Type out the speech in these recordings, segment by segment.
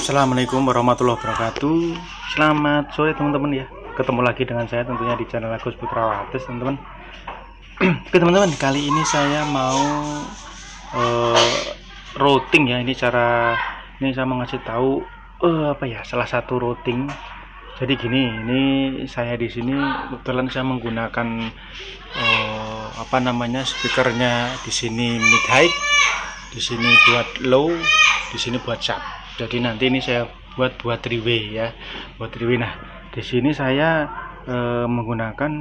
Assalamualaikum warahmatullahi wabarakatuh. Selamat sore teman-teman ya. Ketemu lagi dengan saya tentunya di channel Agus Putra Wates teman-teman. Oke teman-teman, kali ini saya mau routing ya. Ini saya mau ngasih tahu salah satu routing. Jadi gini, ini saya di sini kebetulan saya menggunakan speakernya di sini mid high, di sini buat low, di sini buat sub. Jadi nanti ini saya buat 3-way ya, buat 3-way. Nah, di sini saya menggunakan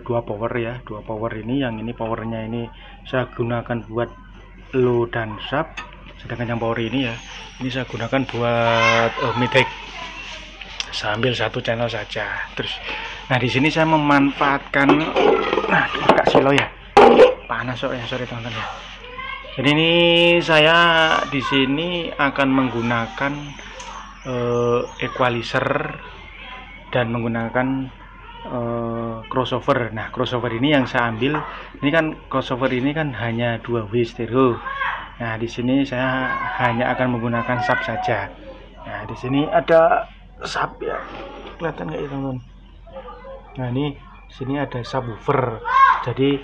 dua power ya, dua power ini. Yang ini powernya ini saya gunakan buat low dan sub, sedangkan yang power ini ya, ini saya gunakan buat mid high. Saya ambil satu channel saja. Terus, nah di sini saya memanfaatkan, agak silo ya, panas kok ya, sorry teman-teman ya. Jadi ini saya di sini akan menggunakan equalizer dan menggunakan crossover. Nah, crossover ini yang saya ambil, ini kan crossover ini kan hanya 2-way stereo. Nah, di sini saya hanya akan menggunakan sub saja. Nah, di sini ada sub ya, kelihatan nggak ya teman-teman? Nah, ini sini ada subwoofer. Jadi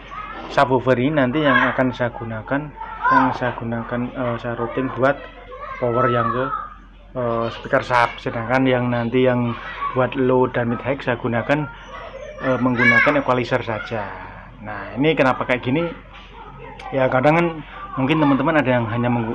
subwoofer ini nanti yang akan saya gunakan, saya routing buat power yang ke speaker sub, sedangkan yang nanti yang buat low dan mid high saya gunakan menggunakan equalizer saja. Nah, ini kenapa kayak gini ya, kadang kan mungkin teman-teman ada yang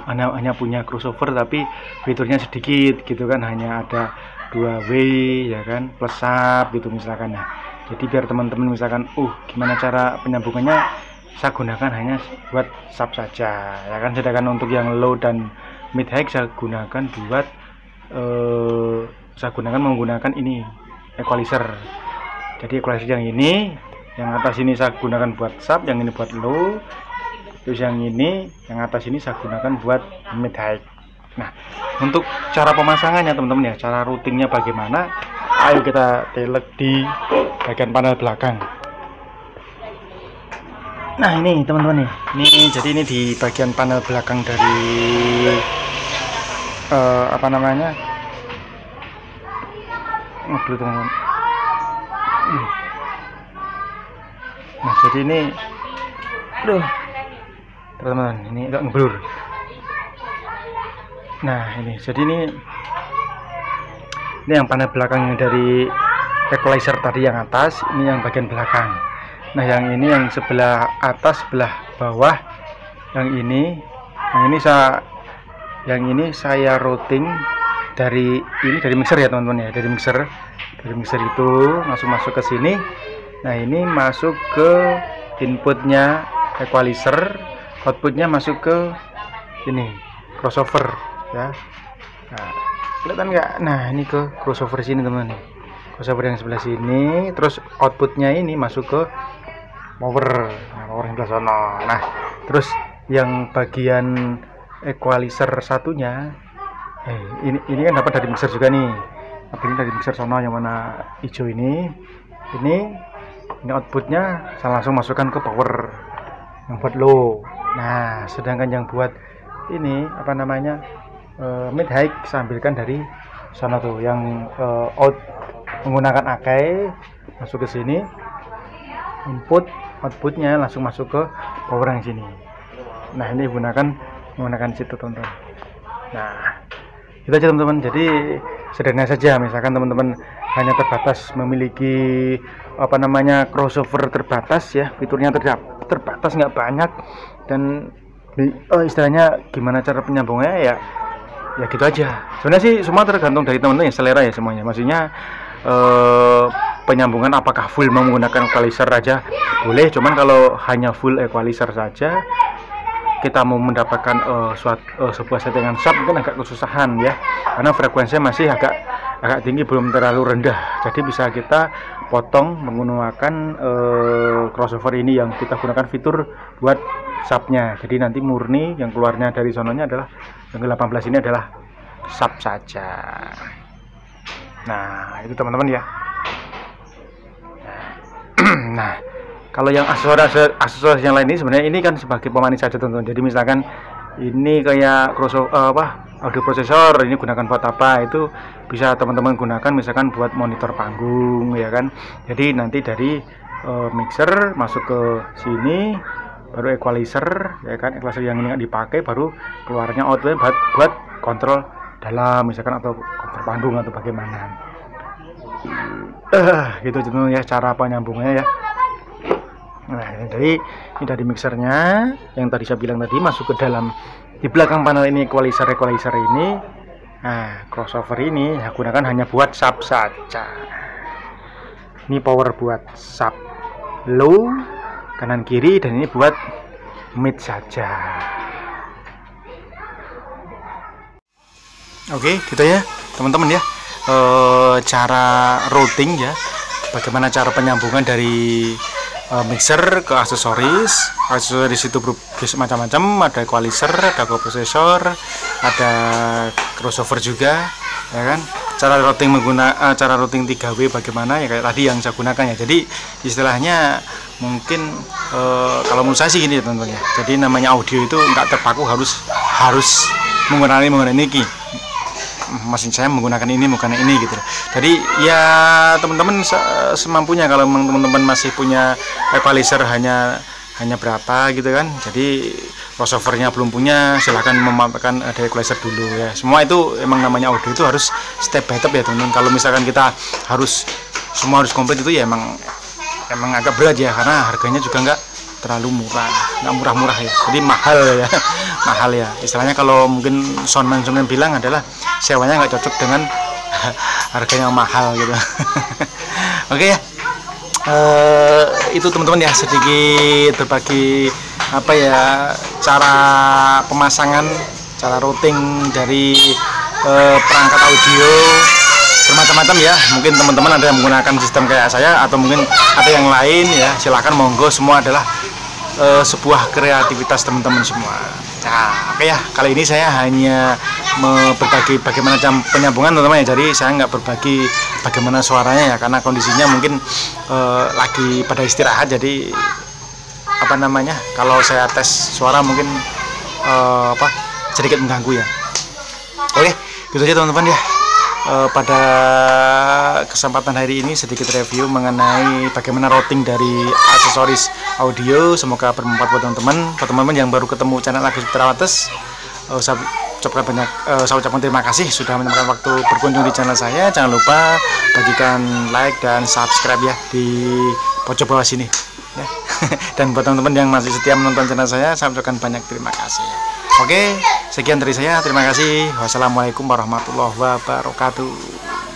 hanya punya crossover tapi fiturnya sedikit gitu kan, hanya ada 2-way ya kan, plus sub gitu misalkan. Nah, jadi biar teman-teman misalkan gimana cara penyambungannya, saya gunakan hanya buat sub saja ya kan, sedangkan untuk yang low dan mid high saya gunakan buat menggunakan ini equalizer. Jadi equalizer yang ini, yang atas ini saya gunakan buat sub, yang ini buat low, terus yang ini, yang atas ini saya gunakan buat mid high. Nah, untuk cara pemasangannya teman-teman ya, cara routingnya bagaimana, ayo kita telek di bagian panel belakang. Nah, ini teman-teman nih, jadi ini di bagian panel belakang dari mobil teman-teman. Nah, jadi ini teman-teman, ini agak ngeblur. Nah, ini jadi ini yang panel belakang dari equalizer tadi yang atas, ini yang bagian belakang. Nah, yang ini yang sebelah atas, sebelah bawah, yang ini saya routing dari mixer ya teman-teman ya, dari mixer itu masuk ke sini. Nah, ini masuk ke inputnya equalizer, outputnya masuk ke ini crossover ya. Nah, kelihatan nggak? Nah, ini ke crossover sini teman-teman, crossover yang sebelah sini, terus outputnya ini masuk ke power yang sebelah sana. Nah, terus yang bagian equalizer satunya ini kan dapat dari mixer juga nih. Ini dari mixer sana yang warna hijau ini outputnya saya langsung masukkan ke power yang buat low. Nah, sedangkan yang buat ini mid high saya ambilkan dari sana tuh, yang out menggunakan akai masuk ke sini, outputnya langsung masuk ke power yang sini. Nah, ini menggunakan situ teman-teman. Nah, itu aja teman-teman. Jadi sederhana saja, misalkan teman-teman hanya terbatas memiliki crossover terbatas ya, fiturnya terbatas, nggak banyak, dan istilahnya gimana cara penyambungnya ya gitu aja. Sebenarnya sih semua tergantung dari teman-teman ya, selera ya semuanya. Maksudnya penyambungan apakah full menggunakan equalizer aja boleh, cuman kalau hanya full equalizer saja kita mau mendapatkan sebuah settingan sub mungkin agak kesusahan ya, karena frekuensinya masih agak tinggi, belum terlalu rendah. Jadi bisa kita potong menggunakan crossover ini yang kita gunakan fitur buat subnya. Jadi nanti murni yang keluarnya dari sononya adalah yang ke-18 ini adalah sub saja. Nah, itu teman-teman ya. Nah, kalau yang aksesoris yang lain ini sebenarnya ini kan sebagai pemanis saja teman-teman. Jadi misalkan ini kayak crossover audio prosesor ini gunakan buat apa, itu bisa teman-teman gunakan misalkan buat monitor panggung ya kan. Jadi nanti dari mixer masuk ke sini, baru equalizer ya kan, equalizer yang ini dipakai, baru keluarnya output buat kontrol dalam misalkan, atau kontrol panggung atau bagaimana. Gitu ya cara penyambungnya ya. Nah ini dari mixernya yang tadi saya bilang tadi, masuk ke dalam di belakang panel ini equalizer ini. Nah crossover ini saya gunakan hanya buat sub saja. Ini power buat sub low kanan kiri, dan ini buat mid saja. Oke gitu ya teman-teman ya, cara routing ya, bagaimana cara penyambungan dari mixer ke aksesoris itu macam-macam, ada equalizer, ada coprocessor, ada crossover juga ya kan. Cara routing 3W bagaimana ya, kayak tadi yang saya gunakan ya. Jadi istilahnya mungkin kalau menurut saya sih gini ya teman-teman ya, jadi namanya audio itu nggak terpaku harus menggunakan ini, mesin saya menggunakan ini gitu. Jadi ya teman-teman semampunya, kalau teman-teman masih punya equalizer hanya berapa gitu kan, jadi crossovernya belum punya, silahkan memakai ada equalizer dulu ya. Semua itu emang namanya audio itu harus step by step ya teman-teman. Kalau misalkan kita semua harus komplit itu ya emang agak berat ya, karena harganya juga nggak terlalu nggak murah-murah ya, jadi mahal ya. Mahal ya istilahnya, kalau mungkin soundman bilang adalah sewanya nggak cocok dengan harganya mahal gitu. Oke ya, itu teman-teman ya, sedikit berbagi apa ya, cara pemasangan, cara routing dari perangkat audio bermacam-macam ya. Mungkin teman-teman ada yang menggunakan sistem kayak saya, atau mungkin ada yang lain ya, silahkan monggo, semua adalah sebuah kreativitas teman-teman semua. Nah oke ya, kali ini saya hanya berbagi bagaimana cara penyambungan teman-teman ya. Jadi saya nggak berbagi bagaimana suaranya ya, karena kondisinya mungkin lagi pada istirahat, jadi apa namanya, kalau saya tes suara mungkin sedikit mengganggu ya. Oke gitu aja teman-teman ya. Pada kesempatan hari ini sedikit review mengenai bagaimana routing dari aksesoris audio. Semoga bermanfaat buat teman-teman yang baru ketemu channel Agus Putrawates. Saya ucapkan terima kasih sudah menyempatkan waktu berkunjung di channel saya. Jangan lupa bagikan like dan subscribe ya di pojok bawah sini ya. Dan buat teman-teman yang masih setia menonton channel saya ucapkan banyak terima kasih. Oke, sekian dari saya. Terima kasih. Wassalamualaikum warahmatullahi wabarakatuh.